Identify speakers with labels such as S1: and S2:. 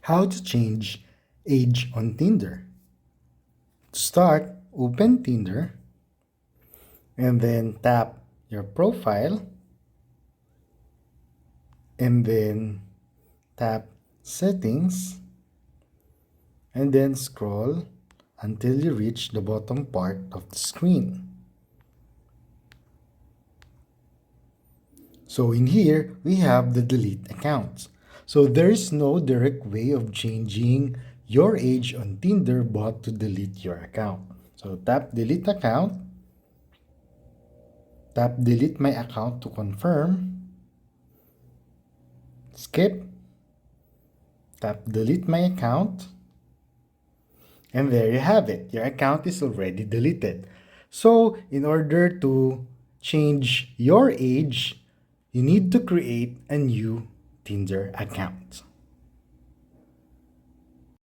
S1: How to change age on Tinder. To start, open Tinder and then tap your profile and then tap settings and then scroll until you reach the bottom part of the screen. So in here, we have the delete accounts. So there is no direct way of changing your age on Tinder but to delete your account. So tap delete account, tap delete my account to confirm, skip, tap delete my account, and there you have it. Your account is already deleted. So in order to change your age, you need to create a new Tinder account.